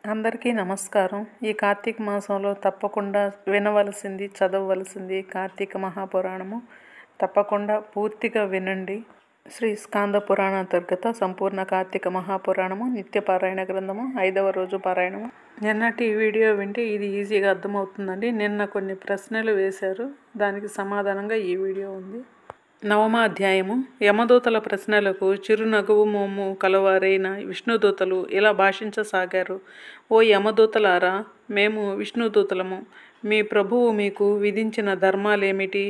అందరికీ నమస్కారం. ఈ కార్తీక మాసంలో తప్పకుండా వినవలసింది, చదవవలసింది కార్తీక మహాపురాణము. తప్పకుండా పూర్తిగా వినండి. శ్రీ స్కాంద పురాణ అంతర్గత సంపూర్ణ కార్తీక మహాపురాణము నిత్య పారాయణ గ్రంథము 5వ రోజు పారాయణము. నిన్నటి వీడియో వింటే ఇది ఈజీగా అర్థమవుతుందండి. నిన్న కొన్ని ప్రశ్నలు వేశారు, దానికి సమాధానంగా ఈ వీడియో ఉంది. 9వ అధ్యాయము. యమదూతల ప్రశ్నలకు చిరునగువు మోము కలవారైన విష్ణుదూతలు ఇలా భాషించసాగారు. ఓ యమదూతలారా, మేము విష్ణుదూతలము. మీ ప్రభువు మీకు విధించిన ధర్మాలేమిటి?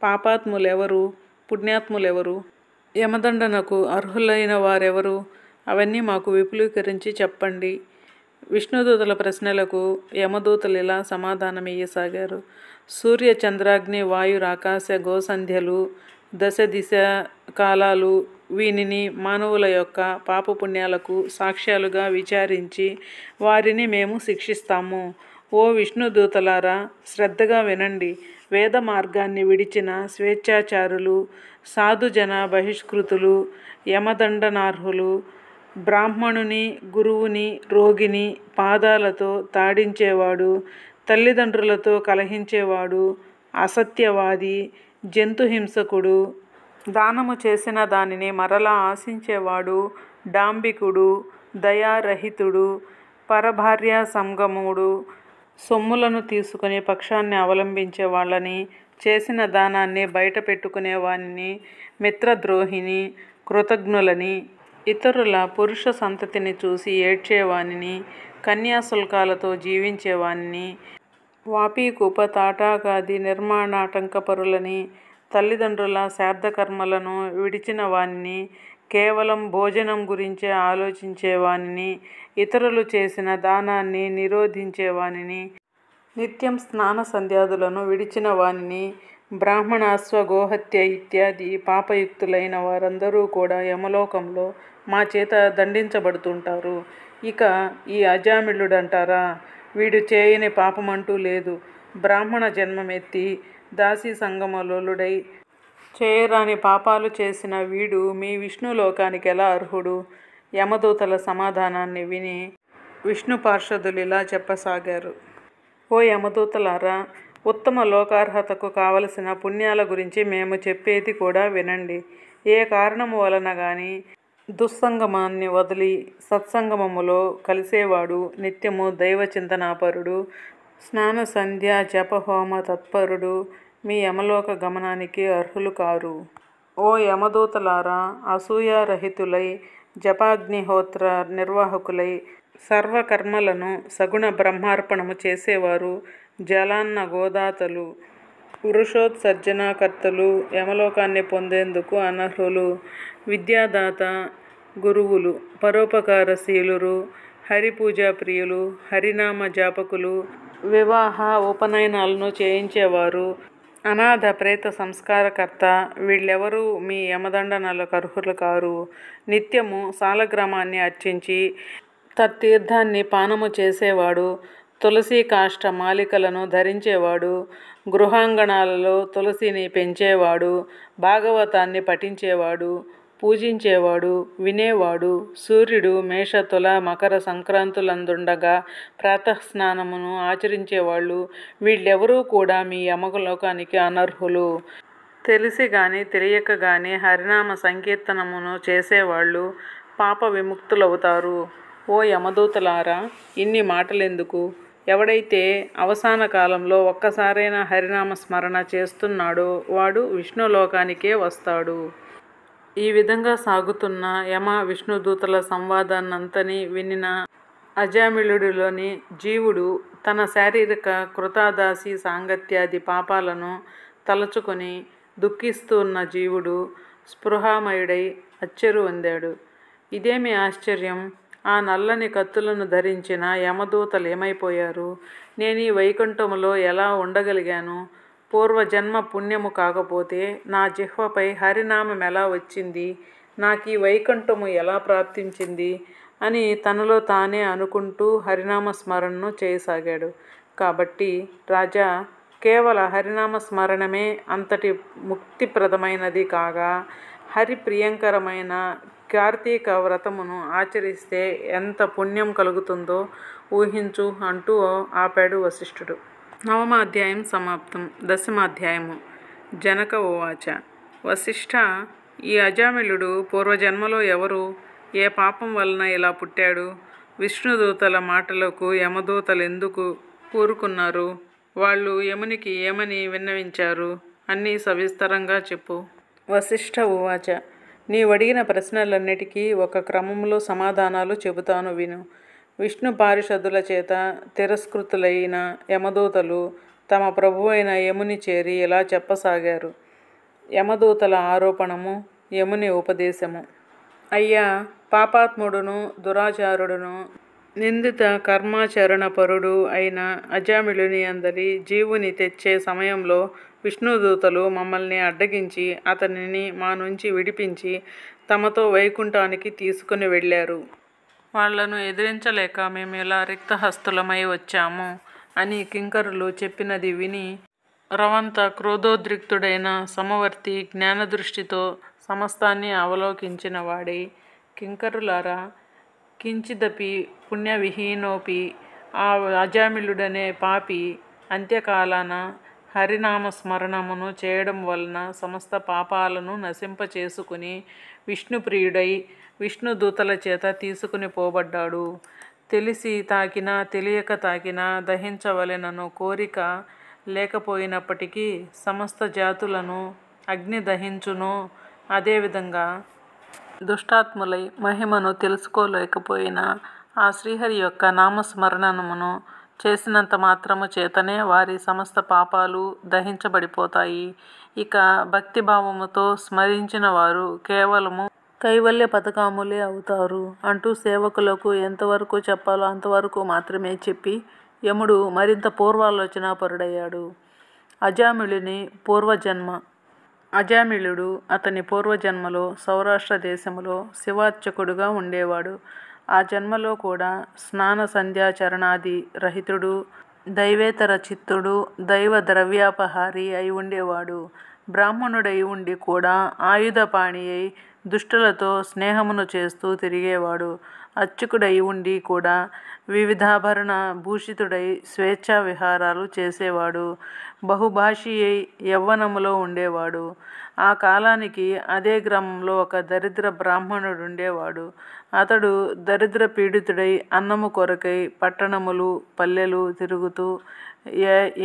పాపాత్ములెవరు, పుణ్యాత్ములెవరు, యమదండనకు అర్హులైన వారెవరు? అవన్నీ మాకు విపులీకరించి చెప్పండి. విష్ణుదూతల ప్రశ్నలకు యమదూతలు ఇలా సమాధానమియ్యసాగారు. సూర్య చంద్రాగ్ని వాయురాకాశ గోసంధ్యలు, దశ దిశ కాలాలు వీనిని మానవుల యొక్క పాపపుణ్యాలకు సాక్ష్యాలుగా విచారించి వారిని మేము శిక్షిస్తాము. ఓ విష్ణుదూతలారా, శ్రద్ధగా వినండి. వేద మార్గాన్ని విడిచిన స్వేచ్ఛాచారులు, సాధుజన బహిష్కృతులు, యమదండనార్హులు, బ్రాహ్మణుని గురువుని రోగిని పాదాలతో తాడించేవాడు, తల్లిదండ్రులతో కలహించేవాడు, అసత్యవాది, జంతుహింసకుడు, దానము చేసిన దానిని మరలా ఆశించేవాడు, డాంబికుడు, దయారహితుడు, పరభార్యా సంగముడు, సొమ్ములను తీసుకుని పక్షాన్ని అవలంబించే వాళ్ళని, చేసిన దానాన్ని బయట పెట్టుకునే వానిని, మిత్రద్రోహిని, కృతజ్ఞులని, ఇతరుల పురుష సంతతిని చూసి ఏడ్చేవానిని, కన్యాశుల్కాలతో జీవించేవానిని, వాపీకూప తాటాకాది నిర్మాణాటంకపరులని, తల్లిదండ్రుల శ్రాద్ధకర్మలను విడిచిన వానిని, కేవలం భోజనం గురించే ఆలోచించేవానిని, ఇతరులు చేసిన దానాన్ని నిరోధించేవానిని, నిత్యం స్నాన సంధ్యాదులను విడిచిన వానిని, బ్రాహ్మణాశ్వ గోహత్య ఇత్యాది పాపయుక్తులైన వారందరూ కూడా యమలోకంలో మా చేత దండించబడుతుంటారు. ఇక ఈ అజామిళుడంటారా, వీడు చేయని పాపమంటూ లేదు. బ్రాహ్మణ జన్మమెత్తి దాసీ సంగమలోలుడై చేయరాని పాపాలు చేసిన వీడు మీ విష్ణులోకానికి ఎలా అర్హుడు? యమదూతల సమాధానాన్ని విని విష్ణు పార్షదులు ఇలా చెప్పసాగారు. ఓ యమదూతలారా, ఉత్తమ లోకార్హతకు కావలసిన పుణ్యాల గురించి మేము చెప్పేది కూడా వినండి. ఏ కారణము వలన గాని దుస్సంగమాన్ని వదిలి సత్సంగమములో కలిసేవాడు నిత్యము దైవచింతనాపరుడు, స్నాన సంధ్యా జపహోమ తత్పరుడు మీ యమలోక గమనానికి అర్హులు కారు. ఓ యమదూతలారా, అసూయారహితులై జపాగ్నిహోత్ర నిర్వాహకులై సర్వకర్మలను సగుణ బ్రహ్మార్పణము చేసేవారు, జలాన్న గోదాతలు, పురుషోత్సర్జనాకర్తలు యమలోకాన్ని పొందేందుకు అనర్హులు. విద్యాదాత గురువులు, పరోపకారశీలురు, హరిపూజా ప్రియులు, హరినామ జాపకులు, వివాహ ఉపనయనాలను చేయించేవారు, అనాథ ప్రేత సంస్కారకర్త వీళ్ళెవరూ మీ యమదండనలకు అర్హులు కారు. నిత్యము సాలగ్రామాన్ని అర్చించి తత్తీర్థాన్ని పానము చేసేవాడు, తులసి కాష్ట మాలికలను ధరించేవాడు, గృహాంగణాలలో తులసిని పెంచేవాడు, భాగవతాన్ని పఠించేవాడు, పూజించేవాడు, వినేవాడు, సూర్యుడు మేష తుల మకర సంక్రాంతులందుండగా ప్రాతఃస్నానమును ఆచరించేవాళ్ళు వీళ్ళెవరూ కూడా మీ యమలోకానికి అనర్హులు. తెలిసి గాని తెలియక గాని హరినామ సంకీర్తనమును చేసేవాళ్ళు పాప విముక్తులవుతారు. ఓ యమదూతలారా, ఇన్ని మాటలెందుకు? ఎవడైతే అవసాన కాలంలో ఒక్కసారైనా హరినామ స్మరణ చేస్తున్నాడో వాడు విష్ణులోకానికే వస్తాడు. ఈ విధంగా సాగుతున్న యమ విష్ణుదూతల సంవాదాన్నంతని వినిన అజామిళుడిలోని జీవుడు తన శారీరక కృతాదాసి సాంగత్యాది పాపాలను తలచుకొని దుఃఖిస్తున్న జీవుడు స్పృహామయుడై అచ్చెరు పొందాడు. ఇదేమి ఆశ్చర్యం! ఆ నల్లని కత్తులను ధరించిన యమదూతలు ఏమైపోయారు? నేనీ వైకుంఠములో ఎలా ఉండగలిగాను? పూర్వజన్మ పుణ్యము కాకపోతే నా జిహ్వపై హరినామం ఎలా వచ్చింది? నాకీ వైకుంఠము ఎలా ప్రాప్తించింది? అని తనలో తానే అనుకుంటూ హరినామ స్మరణను చేయసాగాడు. కాబట్టి రాజా, కేవల హరినామ స్మరణమే అంతటి ముక్తిప్రదమైనది కాగా హరి ప్రియంకరమైన కార్తీక వ్రతమును ఆచరిస్తే ఎంత పుణ్యం కలుగుతుందో ఊహించు అంటూ ఆపాడు వశిష్ఠుడు. 9వ అధ్యాయం సమాప్తం. 10వ అధ్యాయము. జనక ఉవాచ. వశిష్ఠ, ఈ అజామిళుడు పూర్వజన్మలో ఎవరు, ఏ పాపం వలన ఇలా పుట్టాడు? విష్ణుదూతల మాటలకు యమదూతలు ఎందుకు ఊరుకున్నారు? వాళ్ళు యమునికి ఏమని విన్నవించారు? అన్నీ సవిస్తరంగా చెప్పు. వశిష్ఠ ఉవాచ. నీవడిగిన ప్రశ్నలన్నిటికీ ఒక క్రమంలో సమాధానాలు చెబుతాను విను. విష్ణు పారిషదుల చేత తిరస్కృతులైన యమదూతలు తమ ప్రభువైన యముని చేరి ఇలా చెప్పసాగారు. యమదూతల ఆరోపణము, యముని ఉపదేశము. అయ్యా, పాపాత్ముడును దురాచారుడును నిందిత కర్మాచరణపరుడు అయిన అజామిళుని అందరి జీవుని తెచ్చే సమయంలో విష్ణుదూతలు మమ్మల్ని అడ్డగించి అతనిని మా నుంచి విడిపించి తమతో వైకుంఠానికి తీసుకుని వెళ్ళారు. వాళ్లను ఎదిరించలేక మేము ఇలా రిక్తహస్తులమై వచ్చాము అని కింకరులు చెప్పినది విని రవంత క్రోధోద్రిక్తుడైన సమవర్తి జ్ఞానదృష్టితో సమస్తాన్ని అవలోకించిన వాడై, కింకరులారా, కించిదపి పుణ్యవిహీనోపి ఆ అజామిళుడనే పాపి అంత్యకాలాన హరినామస్మరణమును చేయడం వలన సమస్త పాపాలను నశింపచేసుకుని విష్ణుప్రియుడై విష్ణుదూతల చేత తీసుకుని పోబడ్డాడు. తెలిసి తాకినా తెలియక తాకినా దహించవలెనను కోరిక లేకపోయినప్పటికీ సమస్త జాతులను అగ్ని దహించును. అదేవిధంగా దుష్టాత్ములై మహిమను తెలుసుకోలేకపోయినా ఆ శ్రీహరి యొక్క నామస్మరణమును చేసినంత మాత్రము చేతనే వారి సమస్త పాపాలు దహించబడిపోతాయి. ఇక భక్తిభావముతో స్మరించిన వారు కేవలము కైవల్య పథకాములే అవుతారు అంటూ సేవకులకు ఎంతవరకు చెప్పాలో అంతవరకు మాత్రమే చెప్పి యముడు మరింత పూర్వాలోచనాపరుడయ్యాడు. అజామిళుని పూర్వజన్మ. అజామిళుడు అతని పూర్వజన్మలో సౌరాష్ట్ర దేశములో శివార్చకుడుగా ఉండేవాడు. ఆ జన్మలో కూడా స్నాన సంధ్యాచరణాది రహితుడు, దైవేతర చిత్తుడు, దైవ ద్రవ్యాపహారి అయి ఉండేవాడు. బ్రాహ్మణుడై ఉండి కూడా ఆయుధపాణి అయి దుష్టులతో స్నేహమును చేస్తూ తిరిగేవాడు. అర్చకుడై ఉండి కూడా వివిధాభరణ భూషితుడై స్వేచ్ఛా విహారాలు చేసేవాడు. బహుభాషి అయి యవ్వనములో ఉండేవాడు. ఆ కాలానికి అదే గ్రామంలో ఒక దరిద్ర బ్రాహ్మణుడుండేవాడు. అతడు దరిద్ర పీడితుడై అన్నము కొరకై పట్టణములు పల్లెలు తిరుగుతూ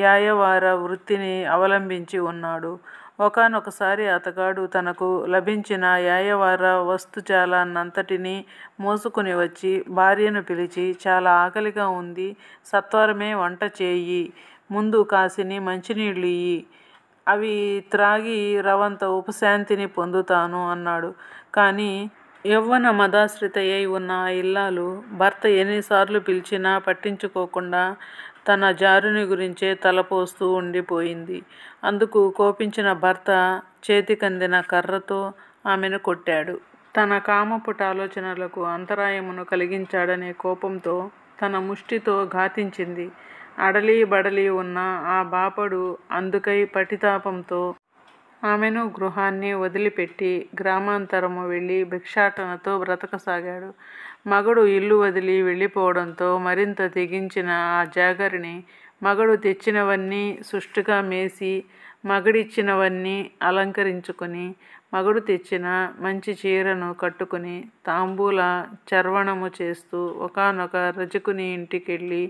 యాయవార వృత్తిని అవలంబించి ఉన్నాడు. ఒకానొకసారి అతగాడు తనకు లభించిన యాయవార వస్తుజాలాన్నంతటినీ మోసుకుని వచ్చి భార్యను పిలిచి, చాలా ఆకలిగా ఉంది, సత్వరమే వంట చేయి, ముందు కాసిని మంచినీళ్ళు ఇయ్యి, అవి త్రాగి రవంత ఉపశాంతిని పొందుతాను అన్నాడు. కానీ యవ్వన మదాశ్రితయై ఉన్న ఆ ఇల్లాలు భర్త ఎన్నిసార్లు పిలిచినా పట్టించుకోకుండా తన జారుని గురించే తలపోస్తూ ఉండిపోయింది. అందుకు కోపించిన భర్త చేతికందిన కర్రతో ఆమెను కొట్టాడు. తన కామపుట ఆలోచనలకు అంతరాయమును కలిగించాడనే కోపంతో తన ముష్టితో ఘాతించింది. అడలి బడలి ఉన్న ఆ బాపడు అందుకై పటితాపంతో ఆమెను గృహాన్ని వదిలిపెట్టి గ్రామాంతరము వెళ్ళి భిక్షాటనతో బ్రతకసాగాడు. మగడు ఇల్లు వదిలి వెళ్ళిపోవడంతో మరింత తెగించిన ఆ జాగరిని మగడు తెచ్చినవన్నీ సుష్టుగా మేసి, మగడిచ్చినవన్నీ అలంకరించుకొని, మగడు తెచ్చిన మంచి చీరను కట్టుకుని తాంబూల చర్వణము చేస్తూ ఒకానొక రజకుని ఇంటికెళ్ళి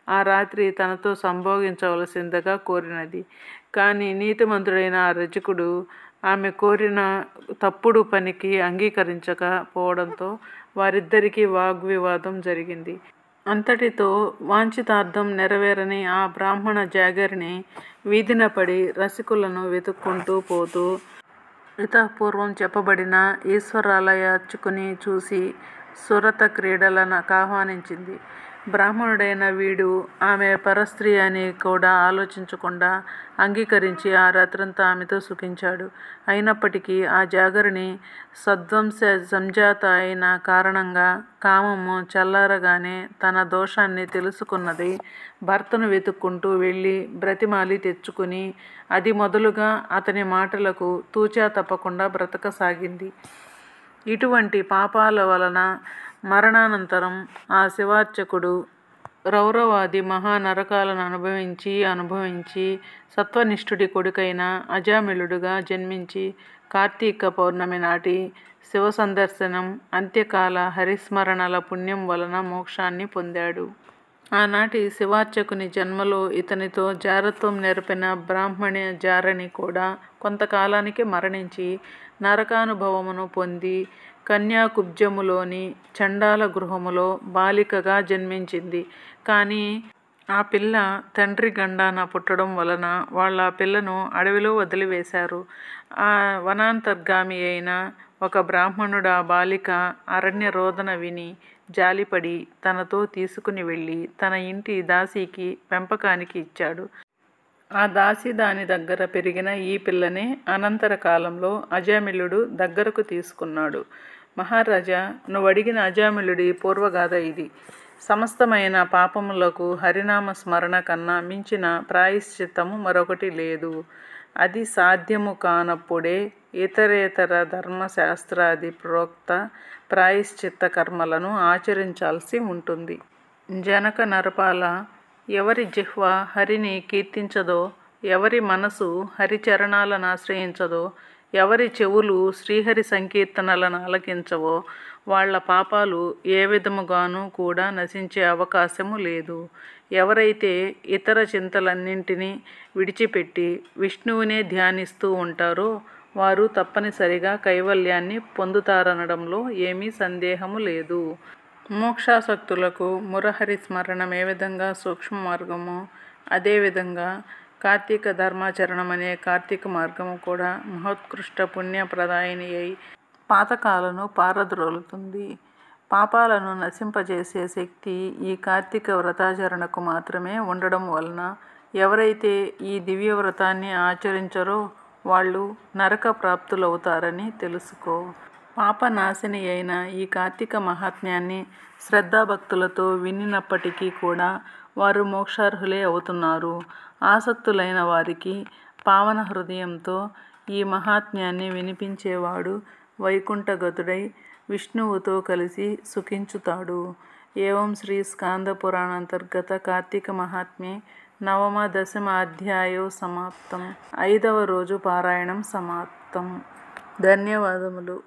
ఆ రాత్రి తనతో సంభోగించవలసిందిగా కోరినది. కానీ నీతిమంతుడైన ఆ రజకుడు ఆమె కోరిన తప్పుడు పనికి అంగీకరించక పోవడంతో వారిద్దరికీ వాగ్వివాదం జరిగింది. అంతటితో వాంఛితార్థం నెరవేరని ఆ బ్రాహ్మణ జాగరిని వీధిన పడి రసికులను వెతుక్కుంటూ పోతూ ఇతఃపూర్వం చెప్పబడిన ఈశ్వరాలయార్చకుని చూసి సురత క్రీడలకు ఆహ్వానించింది. బ్రాహ్మణుడైన వీడు ఆమె పరస్త్రీ అని కూడా ఆలోచించకుండా అంగీకరించి ఆ రాత్రంతా ఆమెతో సుఖించాడు. అయినప్పటికీ ఆ జాగరిని సద్వంశ సంజాత అయిన కారణంగా కామము చల్లారగానే తన దోషాన్ని తెలుసుకున్నది. భర్తను వెతుక్కుంటూ వెళ్ళి బ్రతిమాలి తెచ్చుకుని అది మొదలుగా అతని మాటలకు తూచా తప్పకుండా బ్రతకసాగింది. ఇటువంటి పాపాల వలన మరణానంతరం ఆ శివార్చకుడు రౌరవాది మహానరకాలను అనుభవించి సత్వనిష్ఠుడి కొడుకైన అజామిళుడుగా జన్మించి కార్తీక పౌర్ణమి నాటి శివ సందర్శనం, అంత్యకాల హరిస్మరణల పుణ్యం వలన మోక్షాన్ని పొందాడు. ఆనాటి శివార్చకుని జన్మలో ఇతనితో జారత్వం నెరపిన బ్రాహ్మణ జారణి కూడా కొంతకాలానికి మరణించి నరకానుభవమును పొంది కన్యాకుబ్జములోని చండాల గృహములో బాలికగా జన్మించింది. కానీ ఆ పిల్ల తండ్రి గండాన పుట్టడం వలన వాళ్ళ పిల్లను అడవిలో వదిలివేశారు. ఆ వనాంతర్గామి అయిన ఒక బ్రాహ్మణుడు ఆ బాలిక అరణ్య రోదన విని జాలిపడి తనతో తీసుకుని వెళ్ళి తన ఇంటి దాసీకి పెంపకానికి ఇచ్చాడు. ఆ దాసి దాని దగ్గర పెరిగిన ఈ పిల్లనే అనంతర కాలంలో అజామిళుడు దగ్గరకు తీసుకున్నాడు. మహారాజా, నువ్వడిగిన అజామిళుడి పూర్వగాథ ఇది. సమస్తమైన పాపములకు హరినామ స్మరణ కన్నా మించిన ప్రాయశ్చిత్తము మరొకటి లేదు. అది సాధ్యము కానప్పుడే ఇతరేతర ధర్మశాస్త్రాది ప్రోక్త ప్రాయశ్చిత్త కర్మలను ఆచరించాల్సి ఉంటుంది. జనక నరపాల, ఎవరి జిహ్వ హరిని కీర్తించదో, ఎవరి మనసు హరిచరణాలను ఆశ్రయించదో, ఎవరి చెవులు శ్రీహరి సంకీర్తనలను ఆలకించవో వాళ్ల పాపాలు ఏ విధముగానూ కూడా నశించే అవకాశము లేదు. ఎవరైతే ఇతర చింతలన్నింటినీ విడిచిపెట్టి విష్ణువునే ధ్యానిస్తూ ఉంటారో వారు తప్పనిసరిగా కైవల్యాన్ని పొందుతారనడంలో ఏమీ సందేహము లేదు. మోక్షాసక్తులకు మురహరి స్మరణం ఏ విధంగా సూక్ష్మ మార్గమో అదేవిధంగా కార్తీక ధర్మాచరణం అనే కార్తీక మార్గము కూడా మహోత్కృష్ట పుణ్యప్రదాయిని అయి పాతకాలను పారద్రోలుతుంది. పాపాలను నశింపజేసే శక్తి ఈ కార్తీక వ్రతాచరణకు మాత్రమే ఉండడం వలన ఎవరైతే ఈ దివ్య వ్రతాన్ని ఆచరించరో వాళ్ళు నరక ప్రాప్తులవుతారని తెలుసుకో. పాపనాశిని అయిన ఈ కార్తీక మహాత్మ్యాన్ని శ్రద్ధాభక్తులతో వినినప్పటికీ కూడా వారు మోక్షార్హులే అవుతున్నారు. ఆసక్తులైన వారికి పావన హృదయంతో ఈ మహాత్మ్యాన్ని వినిపించేవాడు వైకుంఠగతుడై విష్ణువుతో కలిసి సుఖించుతాడు. ఏవం శ్రీ స్కాంద పురాణాంతర్గత కార్తీక మహాత్మ్యే నవమ దశమ అధ్యాయో సమాప్తం. 5వ రోజు పారాయణం సమాప్తం. ధన్యవాదములు.